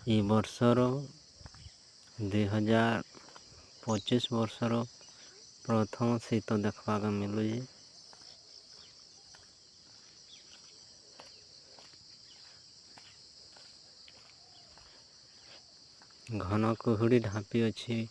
ए वर्षर 2025 वर्षर प्रथम शीत देखा मिलूए। घन कुहुड़ी ढापी अच्छी